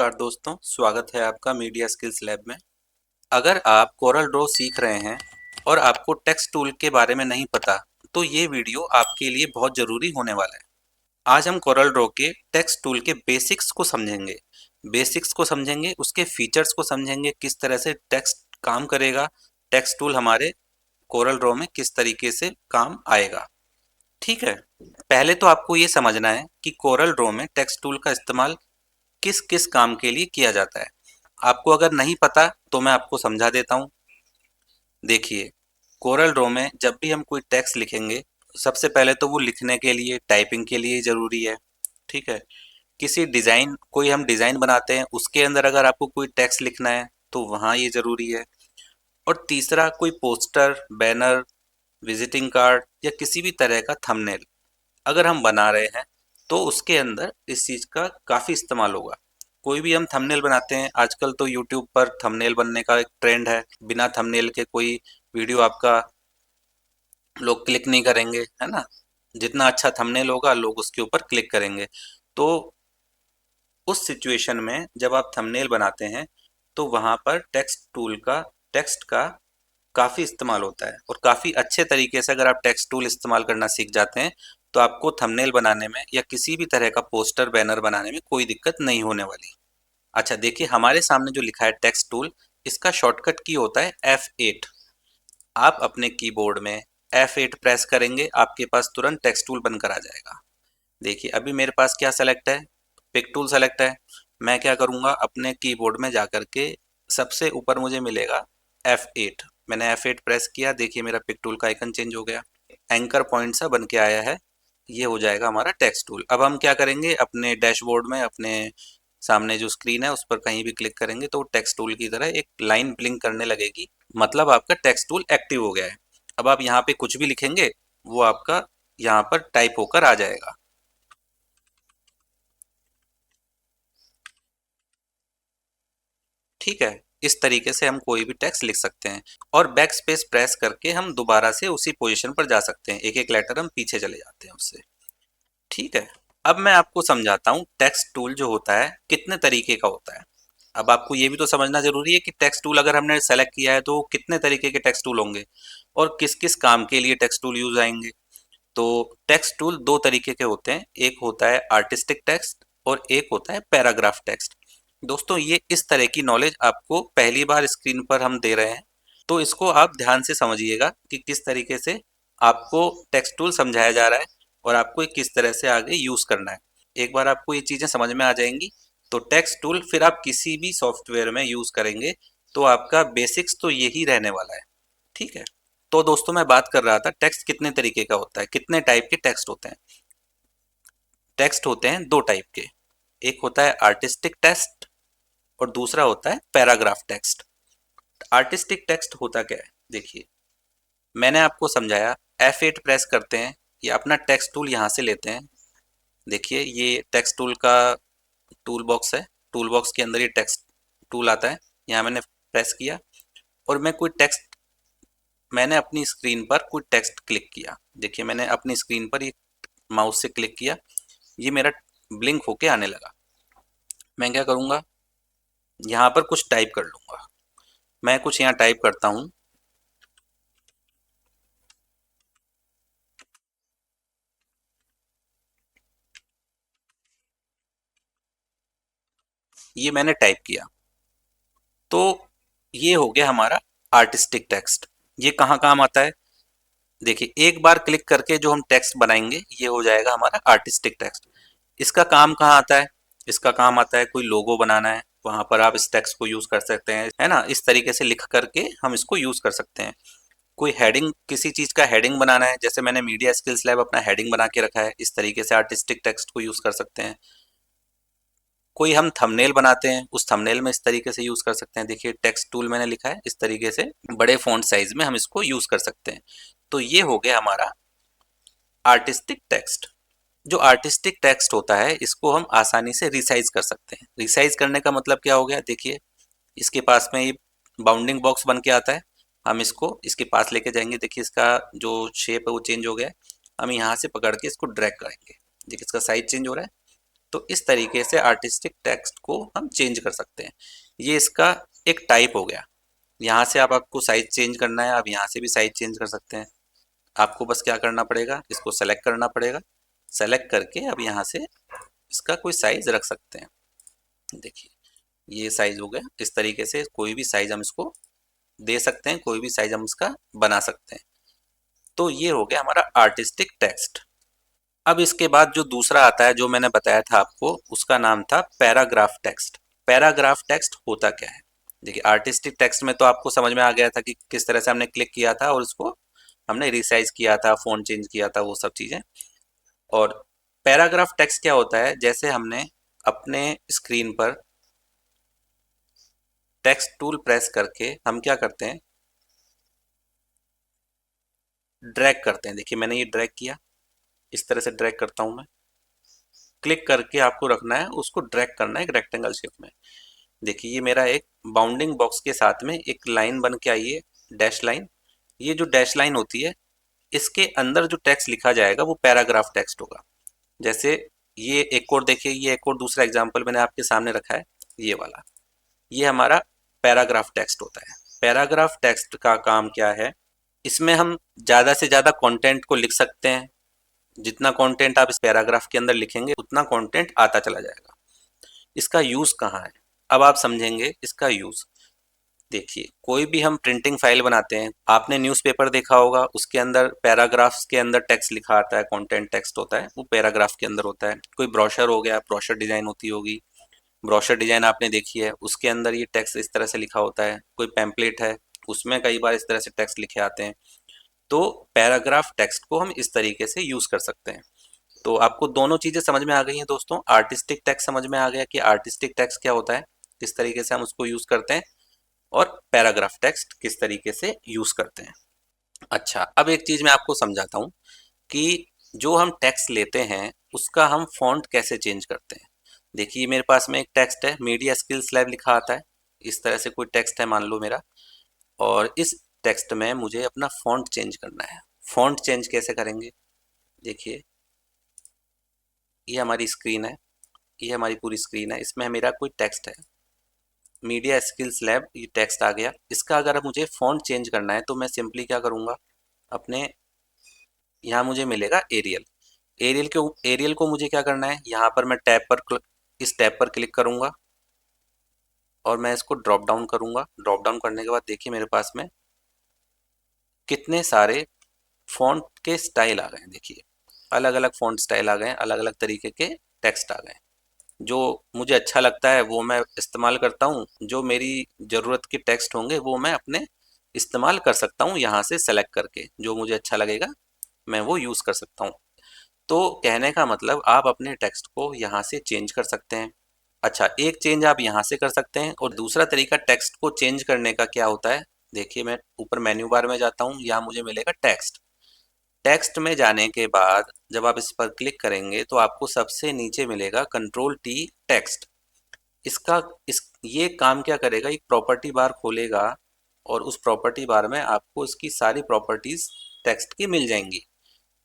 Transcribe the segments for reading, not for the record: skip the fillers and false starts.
नमस्कार दोस्तों, स्वागत है आपका मीडिया स्किल्स लैब में। अगर आप कोरल ड्रॉ सीख रहे हैं और आपको टेक्स्ट टूल के बारे में नहीं पता, तो ये वीडियो आपके लिए बहुत ज़रूरी होने वाला है। आज हम कोरल ड्रॉ के टेक्स्ट टूल के बेसिक्स को समझेंगे। उसके फीचर्स को समझेंगे, किस तरह से टेक्स्ट काम करेगा, टेक्स्ट टूल हमारे कोरल ड्रॉ में किस तरीके से काम आएगा। ठीक है, पहले तो आपको ये समझना है कि कोरल ड्रॉ में टेक्स्ट टूल का इस्तेमाल किस किस काम के लिए किया जाता है। आपको अगर नहीं पता तो मैं आपको समझा देता हूँ। देखिए, कोरल ड्रॉ में जब भी हम कोई टेक्स्ट लिखेंगे, सबसे पहले तो वो लिखने के लिए, टाइपिंग के लिए ज़रूरी है। ठीक है, किसी डिज़ाइन, कोई हम डिज़ाइन बनाते हैं, उसके अंदर अगर आपको कोई टेक्स्ट लिखना है तो वहाँ ये ज़रूरी है। और तीसरा, कोई पोस्टर, बैनर, विजिटिंग कार्ड या किसी भी तरह का थंबनेल अगर हम बना रहे हैं तो उसके अंदर इस चीज़ का काफ़ी इस्तेमाल होगा। कोई भी हम थंबनेल बनाते हैं, आजकल तो यूट्यूब पर थंबनेल बनने का एक ट्रेंड है। बिना थंबनेल के कोई वीडियो आपका लोग क्लिक नहीं करेंगे, है ना। जितना अच्छा थंबनेल होगा लोग उसके ऊपर क्लिक करेंगे। तो उस सिचुएशन में जब आप थंबनेल बनाते हैं तो वहाँ पर टेक्स्ट का काफ़ी इस्तेमाल होता है। और काफ़ी अच्छे तरीके से अगर आप टेक्स्ट टूल इस्तेमाल करना सीख जाते हैं तो आपको थंबनेल बनाने में या किसी भी तरह का पोस्टर, बैनर बनाने में कोई दिक्कत नहीं होने वाली। अच्छा, देखिए हमारे सामने जो लिखा है टेक्स्ट टूल, इसका शॉर्टकट की होता है F8। आप अपने कीबोर्ड में F8 प्रेस करेंगे, आपके पास तुरंत टेक्स्ट टूल बनकर आ जाएगा। देखिए अभी मेरे पास क्या सेलेक्ट है, पिक टूल सेलेक्ट है। मैं क्या करूँगा, अपने कीबोर्ड में जा कर के सबसे ऊपर मुझे मिलेगा F8। मैंने F8 प्रेस किया, देखिए मेरा पिक टूल का आइकन चेंज हो गया, एंकर पॉइंट सा बन के आया है। ये हो जाएगा हमारा टेक्स्ट टूल। अब हम क्या करेंगे, अपने डैशबोर्ड में, अपने सामने जो स्क्रीन है उस पर कहीं भी क्लिक करेंगे तो टेक्स्ट टूल की तरह एक लाइन ब्लिंक करने लगेगी, मतलब आपका टेक्स्ट टूल एक्टिव हो गया है। अब आप यहाँ पे कुछ भी लिखेंगे वो आपका यहाँ पर टाइप होकर आ जाएगा। ठीक है, इस तरीके से हम कोई भी टेक्स्ट लिख सकते हैं। और बैक स्पेस प्रेस करके हम दोबारा से उसी पोजीशन पर जा सकते हैं, एक एक लेटर हम पीछे चले जाते हैं उससे। ठीक है, अब मैं आपको समझाता हूँ टेक्स्ट टूल जो होता है कितने तरीके का होता है। अब आपको ये भी तो समझना जरूरी है कि टेक्स्ट टूल अगर हमने सेलेक्ट किया है तो कितने तरीके के टेक्स्ट टूल होंगे और किस किस काम के लिए टेक्स्ट टूल यूज आएंगे। तो टेक्स्ट टूल दो तरीके के होते हैं, एक होता है आर्टिस्टिक टेक्स्ट और एक होता है पैराग्राफ टेक्स्ट। दोस्तों, ये इस तरह की नॉलेज आपको पहली बार स्क्रीन पर हम दे रहे हैं, तो इसको आप ध्यान से समझिएगा कि किस तरीके से आपको टेक्स्ट टूल समझाया जा रहा है और आपको ये किस तरह से आगे यूज करना है। एक बार आपको ये चीजें समझ में आ जाएंगी तो टेक्स्ट टूल फिर आप किसी भी सॉफ्टवेयर में यूज करेंगे तो आपका बेसिक्स तो यही रहने वाला है। ठीक है, तो दोस्तों मैं बात कर रहा था टेक्स्ट कितने तरीके का होता है, कितने टाइप के टेक्स्ट होते हैं। टेक्स्ट होते हैं दो टाइप के, एक होता है आर्टिस्टिक टेक्स्ट और दूसरा होता है पैराग्राफ टेक्स्ट। आर्टिस्टिक टेक्स्ट होता क्या है, देखिए मैंने आपको समझाया। F8 प्रेस करते हैं या अपना टेक्स्ट टूल यहाँ से लेते हैं। देखिए ये टेक्स्ट टूल का टूल बॉक्स है, टूल बॉक्स के अंदर ये टेक्स्ट टूल आता है। यहाँ मैंने प्रेस किया और मैंने अपनी स्क्रीन पर कोई टेक्स्ट क्लिक किया। देखिए मैंने अपनी स्क्रीन पर ये माउस से क्लिक किया, ये मेरा ब्लिंक होके आने लगा। मैं क्या करूँगा, यहाँ पर कुछ टाइप कर लूँगा। मैं कुछ यहाँ टाइप करता हूँ। ये मैंने टाइप किया, तो ये हो गया हमारा आर्टिस्टिक टेक्स्ट। ये कहाँ काम आता है, देखिए एक बार क्लिक करके जो हम टेक्स्ट बनाएंगे ये हो जाएगा हमारा आर्टिस्टिक टेक्स्ट। इसका काम कहाँ आता है, इसका काम आता है कोई लोगो बनाना है, वहां पर आप इस टेक्स्ट को यूज कर सकते हैं, है ना। इस तरीके से लिख करके हम इसको यूज कर सकते हैं। कोई हेडिंग, किसी चीज का हेडिंग बनाना है, जैसे मैंने मीडिया स्किल्स लैब अपना हेडिंग बना के रखा है, इस तरीके से आर्टिस्टिक टेक्स्ट को यूज कर सकते हैं। कोई हम थंबनेल बनाते हैं, उस थंबनेल में इस तरीके से यूज कर सकते हैं। देखिए टेक्स्ट टूल मैंने लिखा है, इस तरीके से बड़े फॉन्ट साइज में हम इसको यूज कर सकते हैं। तो ये हो गया हमारा आर्टिस्टिक टेक्स्ट। जो आर्टिस्टिक टेक्स्ट होता है इसको हम आसानी से रिसाइज कर सकते हैं। रिसाइज करने का मतलब क्या हो गया, देखिए इसके पास में ये बाउंडिंग बॉक्स बन के आता है, हम इसको इसके पास लेके जाएंगे। देखिए इसका जो शेप है वो चेंज हो गया है। हम यहाँ से पकड़ के इसको ड्रैग करेंगे, देखिए इसका साइज चेंज हो रहा है। तो इस तरीके से आर्टिस्टिक टेक्स्ट को हम चेंज कर सकते हैं। ये इसका एक टाइप हो गया। यहाँ से आप आपको साइज चेंज करना है, आप यहाँ से भी साइज चेंज कर सकते हैं। आपको बस क्या करना पड़ेगा, इसको सेलेक्ट करना पड़ेगा। सेलेक्ट करके अब यहाँ से इसका कोई साइज रख सकते हैं। देखिए ये साइज हो गया। इस तरीके से कोई भी साइज हम इसको दे सकते हैं, कोई भी साइज हम इसका बना सकते हैं। तो ये हो गया हमारा आर्टिस्टिक टेक्स्ट। अब इसके बाद जो दूसरा आता है, जो मैंने बताया था आपको, उसका नाम था पैराग्राफ टेक्स्ट। पैराग्राफ टेक्स्ट होता क्या है? देखिए आर्टिस्टिक टेक्स्ट में तो आपको समझ में आ गया था कि किस तरह से हमने क्लिक किया था और उसको हमने रिसाइज किया था, फ़ॉन्ट चेंज किया था, वो सब चीज़ें। और पैराग्राफ टेक्स्ट क्या होता है? जैसे हमने अपने स्क्रीन पर टेक्स्ट टूल प्रेस करके हम क्या करते हैं, ड्रैग करते हैं। देखिए मैंने ये ड्रैग किया, इस तरह से ड्रैग करता हूं मैं। क्लिक करके आपको रखना है, उसको ड्रैग करना है एक रेक्टेंगल शेप में। देखिए ये मेरा एक बाउंडिंग बॉक्स के साथ में एक लाइन बन के आई है, डैश लाइन। ये जो डैश लाइन होती है, इसके अंदर जो टेक्स्ट लिखा जाएगा वो पैराग्राफ टेक्स्ट होगा। जैसे ये एक और देखिए, ये एक और दूसरा एग्जाम्पल मैंने आपके सामने रखा है, ये वाला। ये हमारा पैराग्राफ टेक्स्ट होता है। पैराग्राफ टेक्स्ट का काम क्या है? इसमें हम ज़्यादा से ज़्यादा कंटेंट को लिख सकते हैं। जितना कंटेंट आप इस पैराग्राफ के अंदर लिखेंगे उतना कंटेंट आता चला जाएगा। इसका यूज़ कहाँ है? अब आप समझेंगे इसका यूज़। देखिए कोई भी हम प्रिंटिंग फाइल बनाते हैं, आपने न्यूज़पेपर देखा होगा, उसके अंदर पैराग्राफ्स के अंदर टेक्स्ट लिखा आता है, कंटेंट टेक्स्ट होता है, वो पैराग्राफ के अंदर होता है। कोई ब्रोशर हो गया, ब्रोशर डिज़ाइन होती होगी, ब्रोशर डिज़ाइन आपने देखी है, उसके अंदर ये टेक्स्ट इस तरह से लिखा होता है। कोई पैम्पलेट है, उसमें कई बार इस तरह से टेक्स्ट लिखे आते हैं। तो पैराग्राफ टेक्स्ट को हम इस तरीके से यूज़ कर सकते हैं। तो आपको दोनों चीज़ें समझ में आ गई हैं दोस्तों। आर्टिस्टिक टेक्स्ट समझ में आ गया कि आर्टिस्टिक टेक्स्ट क्या होता है, किस तरीके से हम उसको यूज़ करते हैं, और पैराग्राफ टेक्स्ट किस तरीके से यूज़ करते हैं। अच्छा, अब एक चीज़ मैं आपको समझाता हूँ कि जो हम टेक्स्ट लेते हैं उसका हम फ़ॉन्ट कैसे चेंज करते हैं। देखिए मेरे पास में एक टेक्स्ट है, मीडिया स्किल्स लैब लिखा आता है। इस तरह से कोई टेक्स्ट है मान लो मेरा, और इस टेक्स्ट में मुझे अपना फ़ॉन्ट चेंज करना है। फ़ॉन्ट चेंज कैसे करेंगे? देखिए ये हमारी स्क्रीन है, ये हमारी पूरी स्क्रीन है, इसमें मेरा कोई टेक्स्ट है, मीडिया स्किल्स लैब, ये टेक्स्ट आ गया। इसका अगर मुझे फ़ॉन्ट चेंज करना है तो मैं सिंपली क्या करूँगा, अपने यहाँ मुझे मिलेगा एरियल। एरियल को मुझे क्या करना है, यहाँ पर मैं इस टैब पर क्लिक करूँगा और मैं इसको ड्रॉप डाउन करूँगा। ड्रॉप डाउन करने के बाद देखिए मेरे पास में कितने सारे फ़ॉन्ट के स्टाइल आ गए हैं। देखिए अलग अलग फ़ॉन्ट स्टाइल आ गए हैं, अलग अलग तरीके के टेक्स्ट आ गए हैं। जो मुझे अच्छा लगता है वो मैं इस्तेमाल करता हूँ, जो मेरी ज़रूरत के टेक्स्ट होंगे वो मैं अपने इस्तेमाल कर सकता हूँ यहाँ से सेलेक्ट करके। जो मुझे अच्छा लगेगा मैं वो यूज़ कर सकता हूँ। तो कहने का मतलब आप अपने टेक्स्ट को यहाँ से चेंज कर सकते हैं। अच्छा, एक चेंज आप यहाँ से कर सकते हैं, और दूसरा तरीका टेक्स्ट को चेंज करने का क्या होता है। देखिए मैं ऊपर मेन्यू बार में जाता हूँ, यहाँ मुझे मिलेगा टेक्स्ट। टेक्स्ट में जाने के बाद जब आप इस पर क्लिक करेंगे तो आपको सबसे नीचे मिलेगा कंट्रोल टी टेक्स्ट। इसका इस ये काम क्या करेगा, एक प्रॉपर्टी बार खोलेगा और उस प्रॉपर्टी बार में आपको इसकी सारी प्रॉपर्टीज टेक्स्ट की मिल जाएंगी।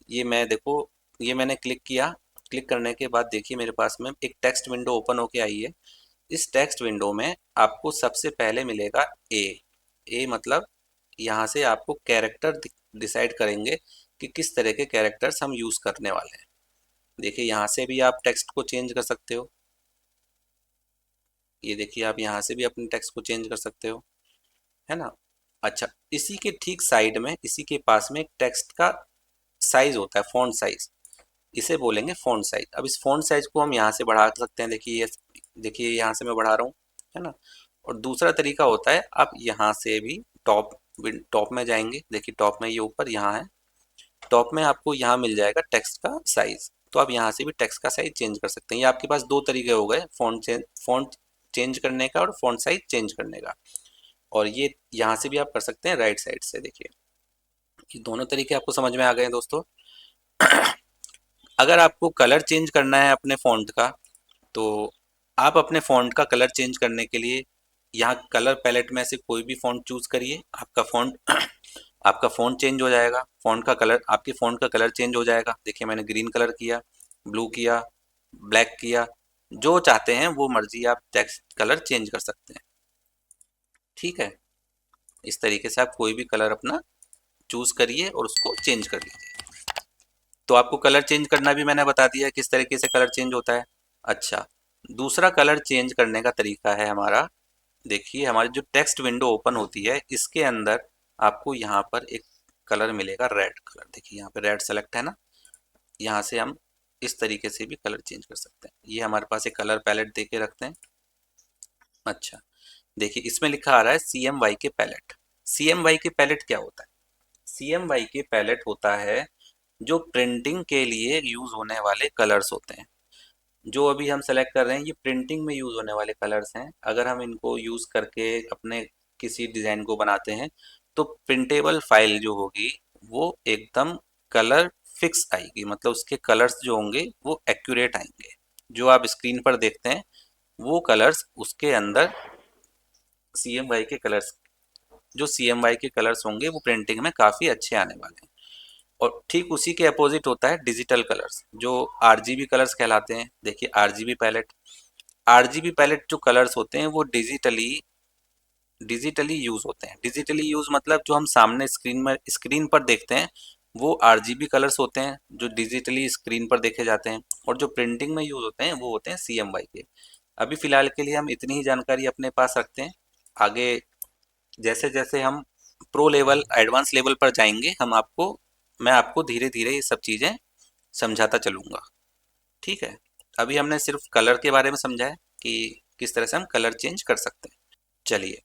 ये मैं देखो, ये मैंने क्लिक किया। क्लिक करने के बाद देखिए मेरे पास में एक टेक्स्ट विंडो ओपन होके आई है। इस टेक्स्ट विंडो में आपको सबसे पहले मिलेगा ए। ए मतलब यहाँ से आपको कैरेक्टर डिसाइड करेंगे कि किस तरह के कैरेक्टर्स हम यूज़ करने वाले हैं। देखिए यहाँ से भी आप टेक्स्ट को चेंज कर सकते हो। ये देखिए आप यहाँ से भी अपने टेक्स्ट को चेंज कर सकते हो, है ना। अच्छा, इसी के ठीक साइड में, इसी के पास में एक टेक्स्ट का साइज होता है, फॉन्ट साइज। इसे बोलेंगे फॉन्ट साइज। अब इस फॉन्ट साइज को हम यहाँ से बढ़ा सकते हैं। देखिए ये, देखिए यहाँ से मैं बढ़ा रहा हूँ, है ना। और दूसरा तरीका होता है, आप यहाँ से भी टॉप में जाएंगे। देखिए टॉप में ये ऊपर यहाँ है, टॉप में आपको यहाँ मिल जाएगा टेक्स्ट का साइज। तो आप यहाँ से भी टेक्स्ट का साइज चेंज कर सकते हैं। ये आपके पास दो तरीके हो गए, फॉन्ट चेंज करने का और फॉन्ट साइज चेंज करने का। और ये यहाँ से भी आप कर सकते हैं राइट साइड से। देखिए ये दोनों तरीके आपको समझ में आ गए हैं दोस्तों। अगर आपको कलर चेंज करना है अपने फ़ॉन्ट का, तो आप अपने फ़ॉन्ट का कलर चेंज करने के लिए यहाँ कलर पैलेट में से कोई भी फ़ॉन्ट चूज़ करिए। आपका फ़ॉन्ट आपका फ़ॉन्ट चेंज हो जाएगा। फ़ॉन्ट का कलर, आपके फ़ॉन्ट का कलर चेंज हो जाएगा। देखिए मैंने ग्रीन कलर किया, ब्लू किया, ब्लैक किया, जो चाहते हैं वो मर्जी आप टेक्स्ट कलर चेंज कर सकते हैं। ठीक है, इस तरीके से आप कोई भी कलर अपना चूज करिए और उसको चेंज कर लीजिए। तो आपको कलर चेंज करना भी मैंने बता दिया किस तरीके से कलर चेंज होता है। अच्छा, दूसरा कलर चेंज करने का तरीका है हमारा, देखिए हमारी जो टेक्स्ट विंडो ओपन होती है इसके अंदर आपको यहाँ पर एक कलर मिलेगा, रेड कलर। देखिए यहाँ पे रेड सेलेक्ट है ना, यहाँ से हम इस तरीके से भी कलर चेंज कर सकते हैं। ये हमारे पास एक कलर पैलेट दे के रखते हैं। अच्छा, देखिए इसमें लिखा आ रहा है CMYK के पैलेट। CMYK के पैलेट क्या होता है? CMYK के पैलेट होता है जो प्रिंटिंग के लिए यूज होने वाले कलर्स होते हैं। जो अभी हम सेलेक्ट कर रहे हैं ये प्रिंटिंग में यूज होने वाले कलर्स हैं। अगर हम इनको यूज करके अपने किसी डिजाइन को बनाते हैं तो प्रिंटेबल फाइल जो होगी वो एकदम कलर फिक्स आएगी, मतलब उसके कलर्स जो होंगे वो एक्यूरेट आएंगे। जो आप स्क्रीन पर देखते हैं वो कलर्स उसके अंदर CMYK के कलर्स, जो CMYK के कलर्स होंगे वो प्रिंटिंग में काफ़ी अच्छे आने वाले हैं। और ठीक उसी के अपोजिट होता है डिजिटल कलर्स, जो RGB कलर्स कहलाते हैं। देखिए RGB पैलेट, RGB पैलेट जो कलर्स होते हैं वो डिजिटली यूज होते हैं। डिजिटली यूज मतलब जो हम सामने स्क्रीन पर देखते हैं वो RGB कलर्स होते हैं जो डिजिटली स्क्रीन पर देखे जाते हैं, और जो प्रिंटिंग में यूज होते हैं वो होते हैं CMYK। अभी फिलहाल के लिए हम इतनी ही जानकारी अपने पास रखते हैं। आगे जैसे जैसे हम प्रो लेवल एडवांस लेवल पर जाएंगे मैं आपको धीरे धीरे ये सब चीज़ें समझाता चलूँगा। ठीक है, अभी हमने सिर्फ कलर के बारे में समझा है कि किस तरह से हम कलर चेंज कर सकते हैं। चलिए,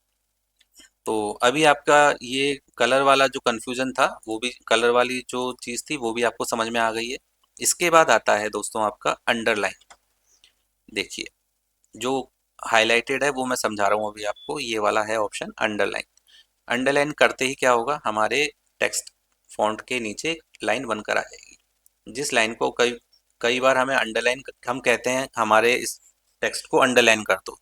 तो अभी आपका ये कलर वाला जो कन्फ्यूज़न था, वो भी कलर वाली जो चीज़ थी वो भी आपको समझ में आ गई है। इसके बाद आता है दोस्तों आपका अंडरलाइन। देखिए जो हाईलाइटेड है वो मैं समझा रहा हूँ अभी आपको, ये वाला है ऑप्शन अंडरलाइन। अंडरलाइन करते ही क्या होगा, हमारे टेक्स्ट फॉन्ट के नीचे एक लाइन बनकर आ जाएगी। जिस लाइन को कई कई बार हमें अंडरलाइन, हम कहते हैं हमारे इस टेक्स्ट को अंडरलाइन कर दो,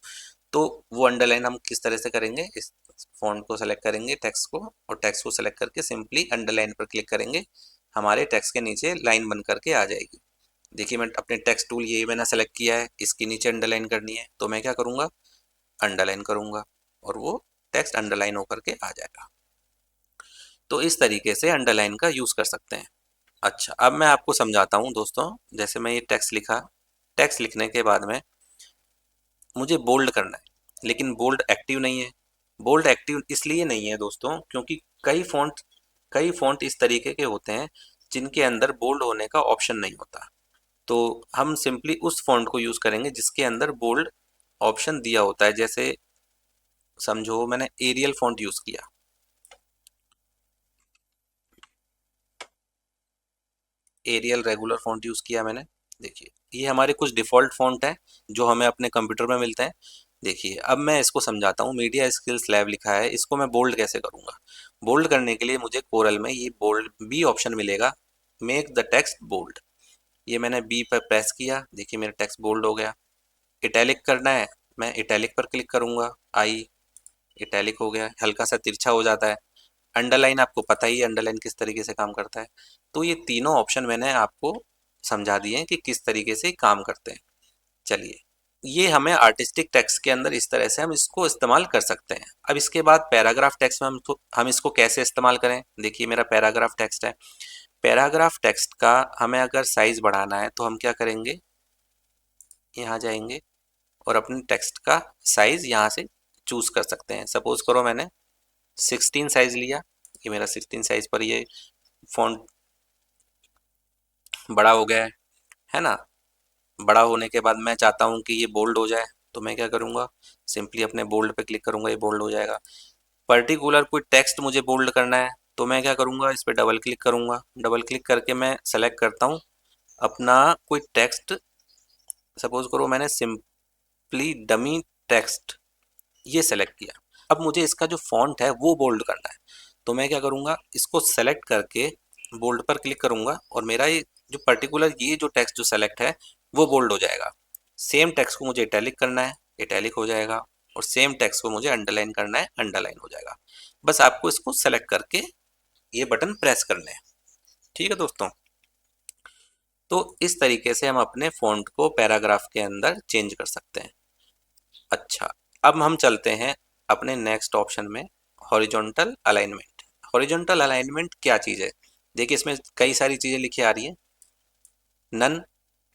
तो वो अंडरलाइन हम किस तरह से करेंगे, इस फॉन्ट को सेलेक्ट करेंगे टेक्स्ट को, और टेक्स्ट को सेलेक्ट करके सिंपली अंडरलाइन पर क्लिक करेंगे, हमारे टेक्स्ट के नीचे लाइन बन करके आ जाएगी। देखिए मैं अपने टेक्स्ट टूल ये मैंने सेलेक्ट किया है, इसके नीचे अंडरलाइन करनी है तो मैं क्या करूँगा, अंडरलाइन करूँगा और वो टेक्स्ट अंडरलाइन होकर के आ जाएगा। तो इस तरीके से अंडरलाइन का यूज़ कर सकते हैं। अच्छा, अब मैं आपको समझाता हूँ दोस्तों। जैसे मैं ये टेक्स्ट लिखा, टेक्स्ट लिखने के बाद में मुझे बोल्ड करना है, लेकिन बोल्ड एक्टिव नहीं है। बोल्ड एक्टिव इसलिए नहीं है दोस्तों क्योंकि कई फ़ॉन्ट इस तरीके के होते हैं जिनके अंदर बोल्ड होने का ऑप्शन नहीं होता। तो हम सिंपली उस फ़ॉन्ट को यूज़ करेंगे जिसके अंदर बोल्ड ऑप्शन दिया होता है। जैसे समझो मैंने एरियल फ़ॉन्ट यूज़ किया, एरियल रेगुलर फ़ॉन्ट यूज़ किया मैंने। देखिए ये हमारे कुछ डिफ़ॉल्ट फ़ॉन्ट हैं जो हमें अपने कंप्यूटर में मिलते हैं। देखिए अब मैं इसको समझाता हूँ। मीडिया स्किल्स लैब लिखा है, इसको मैं बोल्ड कैसे करूँगा। बोल्ड करने के लिए मुझे कोरल में ये बोल्ड बी ऑप्शन मिलेगा, मेक द टेक्स्ट बोल्ड। ये मैंने बी पर प्रेस किया, देखिए मेरा टेक्स्ट बोल्ड हो गया। इटैलिक करना है, मैं इटैलिक पर क्लिक करूँगा, आई इटैलिक हो गया, हल्का सा तिरछा हो जाता है। अंडरलाइन आपको पता ही है अंडरलाइन किस तरीके से काम करता है। तो ये तीनों ऑप्शन मैंने आपको समझा दिए हैं कि किस तरीके से काम करते हैं। चलिए, ये हमें आर्टिस्टिक टेक्स्ट के अंदर इस तरह से हम इसको इस्तेमाल कर सकते हैं। अब इसके बाद पैराग्राफ टेक्स्ट में हम इसको कैसे इस्तेमाल करें। देखिए मेरा पैराग्राफ टेक्स्ट है। पैराग्राफ टेक्स्ट का हमें अगर साइज बढ़ाना है तो हम क्या करेंगे, यहाँ जाएंगे और अपने टेक्स्ट का साइज यहाँ से चूज कर सकते हैं। सपोज करो मैंने 16 साइज लिया, ये मेरा 16 साइज पर ये फॉन्ट बड़ा हो गया है ना। बड़ा होने के बाद मैं चाहता हूँ कि ये बोल्ड हो जाए, तो मैं क्या करूँगा, सिंपली अपने बोल्ड पे क्लिक करूँगा, ये बोल्ड हो जाएगा। पर्टिकुलर कोई टेक्स्ट मुझे बोल्ड करना है तो मैं क्या करूँगा, इस पर डबल क्लिक करूँगा। डबल क्लिक करके मैं सेलेक्ट करता हूँ अपना कोई टेक्स्ट। सपोज करो मैंने सिंपली डमी टेक्स्ट ये सेलेक्ट किया। अब मुझे इसका जो फॉन्ट है वो बोल्ड करना है, तो मैं क्या करूँगा, इसको सेलेक्ट करके बोल्ड पर क्लिक करूँगा और मेरा ये जो पर्टिकुलर ये जो टेक्स्ट जो सेलेक्ट है वो बोल्ड हो जाएगा। सेम टेक्स्ट को मुझे इटैलिक करना है, इटैलिक हो जाएगा, और सेम टेक्स्ट को मुझे अंडरलाइन करना है, अंडरलाइन हो जाएगा। बस आपको इसको सेलेक्ट करके ये बटन प्रेस करने हैं। ठीक है दोस्तों। तो इस तरीके से हम अपने फ़ॉन्ट को पैराग्राफ के अंदर चेंज कर सकते हैं। अच्छा, अब हम चलते हैं अपने नेक्स्ट ऑप्शन में, हॉरिजॉन्टल अलाइनमेंट। हॉरिजॉन्टल अलाइनमेंट क्या चीज़ है? देखिए इसमें कई सारी चीज़ें लिखी आ रही हैं, none,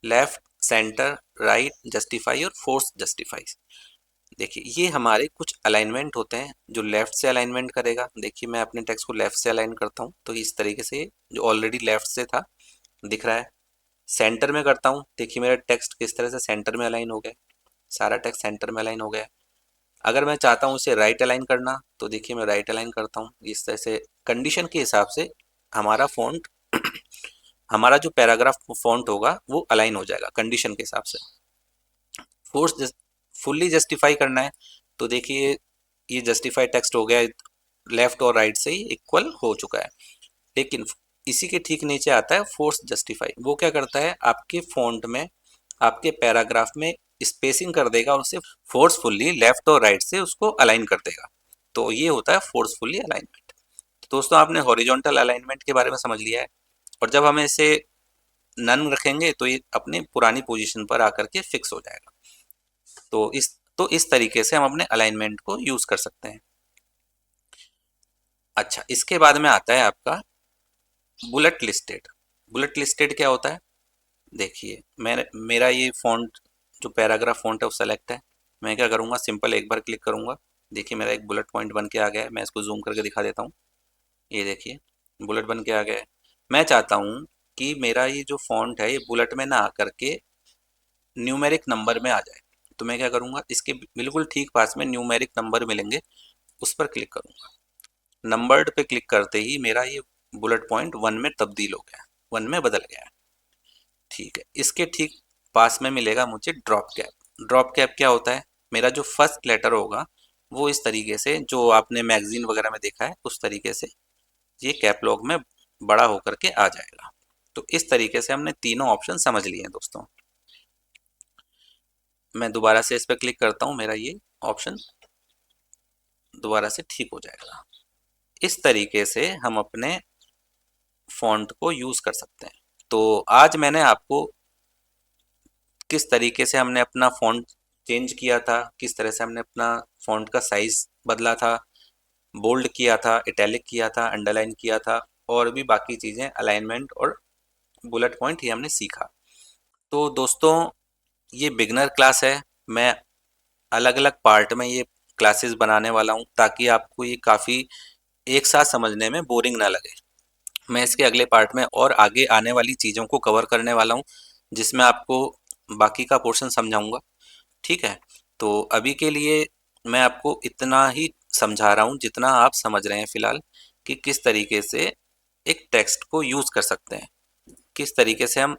left, centre, right, justify और फोर्स जस्टिफाई। देखिए ये हमारे कुछ अलाइनमेंट होते हैं जो लेफ्ट से अलाइनमेंट करेगा। देखिए मैं अपने टेक्स्ट को लेफ्ट से अलाइन करता हूँ, तो इस तरीके से जो ऑलरेडी लेफ्ट से था दिख रहा है। सेंटर में करता हूँ, देखिए मेरा टेक्स्ट किस तरह से सेंटर में अलाइन हो गया, सारा टेक्स्ट सेंटर में अलाइन हो गया। अगर मैं चाहता हूँ उसे राइट अलाइन करना, तो देखिए मैं राइट अलाइन करता हूँ। इस तरह से कंडीशन के हिसाब से हमारा फॉन्ट हमारा जो पैराग्राफ फॉन्ट होगा वो अलाइन हो जाएगा कंडीशन के हिसाब से। फोर्स फुल्ली जस्टिफाई करना है, तो देखिए ये जस्टिफाई टेक्स्ट हो गया, लेफ्ट और राइट से ही इक्वल हो चुका है। लेकिन इसी के ठीक नीचे आता है फोर्स जस्टिफाई। वो क्या करता है, आपके फॉन्ट में, आपके पैराग्राफ में स्पेसिंग कर देगा और उसे फोर्सफुली लेफ्ट और राइट से उसको अलाइन कर देगा। तो ये होता है फोर्सफुली अलाइनमेंट। तो दोस्तों आपने हॉरिजॉन्टल अलाइनमेंट के बारे में समझ लिया है, और जब हम इसे नन रखेंगे तो ये अपनी पुरानी पोजीशन पर आकर के फिक्स हो जाएगा। तो इस तरीके से हम अपने अलाइनमेंट को यूज कर सकते हैं। अच्छा, इसके बाद में आता है आपका बुलेट लिस्टेड। बुलेट लिस्टेड क्या होता है? देखिए मेरा ये फॉन्ट जो पैराग्राफ फॉन्ट है वो सेलेक्ट है। मैं क्या करूँगा, सिंपल एक बार क्लिक करूँगा, देखिए मेरा एक बुलेट पॉइंट बन के आ गया है। मैं इसको जूम करके दिखा देता हूँ, ये देखिए बुलेट बन के आ गया है। मैं चाहता हूँ कि मेरा ये जो फॉन्ट है ये बुलेट में ना आकर के न्यूमेरिक नंबर में आ जाए। तो मैं क्या करूँगा, इसके बिल्कुल ठीक पास में न्यूमेरिक नंबर मिलेंगे, उस पर क्लिक करूँगा। नंबर्ड पे क्लिक करते ही मेरा ये बुलेट पॉइंट 1 में तब्दील हो गया, 1 में बदल गया है। ठीक है, इसके ठीक पास में मिलेगा मुझे ड्रॉप कैप। ड्रॉप कैप क्या होता है, मेरा जो फर्स्ट लेटर होगा वो इस तरीके से, जो आपने मैगजीन वगैरह में देखा है उस तरीके से ये कैप लॉक में बड़ा होकर के आ जाएगा। तो इस तरीके से हमने तीनों ऑप्शन समझ लिए हैं दोस्तों। मैं दोबारा से इस पर क्लिक करता हूँ, मेरा ये ऑप्शन दोबारा से ठीक हो जाएगा। इस तरीके से हम अपने फॉन्ट को यूज़ कर सकते हैं। तो आज मैंने आपको किस तरीके से हमने अपना फॉन्ट चेंज किया था, किस तरह से हमने अपना फॉन्ट का साइज बदला था, बोल्ड किया था, इटैलिक किया था, अंडरलाइन किया था, और भी बाकी चीज़ें, अलाइनमेंट और बुलेट पॉइंट, ये हमने सीखा। तो दोस्तों ये बिगनर क्लास है, मैं अलग अलग पार्ट में ये क्लासेस बनाने वाला हूँ ताकि आपको ये काफ़ी एक साथ समझने में बोरिंग ना लगे। मैं इसके अगले पार्ट में और आगे आने वाली चीज़ों को कवर करने वाला हूँ, जिसमें आपको बाकी का पोर्शन समझाऊंगा। ठीक है, तो अभी के लिए मैं आपको इतना ही समझा रहा हूँ जितना आप समझ रहे हैं फ़िलहाल, कि किस तरीके से एक टेक्स्ट को यूज़ कर सकते हैं, किस तरीके से हम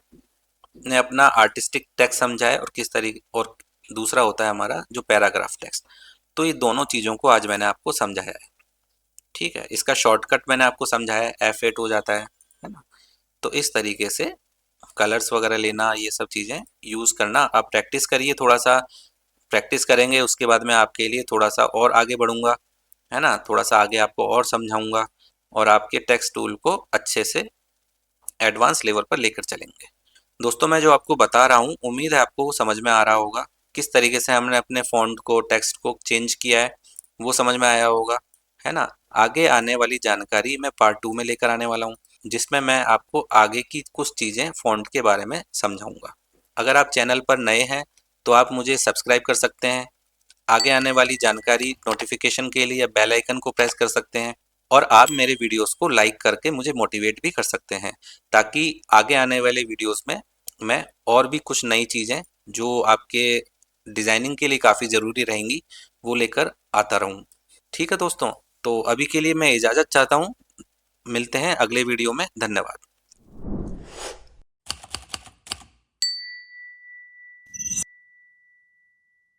ने अपना आर्टिस्टिक टेक्स्ट समझा है, और किस तरीके, और दूसरा होता है हमारा जो पैराग्राफ टेक्स्ट। तो ये दोनों चीज़ों को आज मैंने आपको समझाया है। ठीक है, इसका शॉर्टकट मैंने आपको समझाया है, F8 हो जाता है ना। तो इस तरीके से कलर्स वगैरह लेना, ये सब चीज़ें यूज़ करना, आप प्रैक्टिस करिए, थोड़ा सा प्रैक्टिस करेंगे उसके बाद मैं आपके लिए थोड़ा सा और आगे बढ़ूंगा, है ना, थोड़ा सा आगे आपको और समझाऊंगा, और आपके टेक्स्ट टूल को अच्छे से एडवांस लेवल पर लेकर चलेंगे। दोस्तों मैं जो आपको बता रहा हूँ, उम्मीद है आपको समझ में आ रहा होगा, किस तरीके से हमने अपने फ़ॉन्ट को, टेक्स्ट को चेंज किया है, वो समझ में आया होगा, है ना। आगे आने वाली जानकारी मैं पार्ट 2 में लेकर आने वाला हूँ, जिसमें मैं आपको आगे की कुछ चीज़ें फ़ॉन्ट के बारे में समझाऊंगा। अगर आप चैनल पर नए हैं तो आप मुझे सब्सक्राइब कर सकते हैं। आगे आने वाली जानकारी नोटिफिकेशन के लिए बेल आइकन को प्रेस कर सकते हैं, और आप मेरे वीडियोस को लाइक करके मुझे मोटिवेट भी कर सकते हैं, ताकि आगे आने वाले वीडियोस में मैं और भी कुछ नई चीज़ें जो आपके डिज़ाइनिंग के लिए काफ़ी ज़रूरी रहेंगी वो लेकर आता रहूँ। ठीक है दोस्तों, तो अभी के लिए मैं इजाज़त चाहता हूँ, मिलते हैं अगले वीडियो में। धन्यवाद।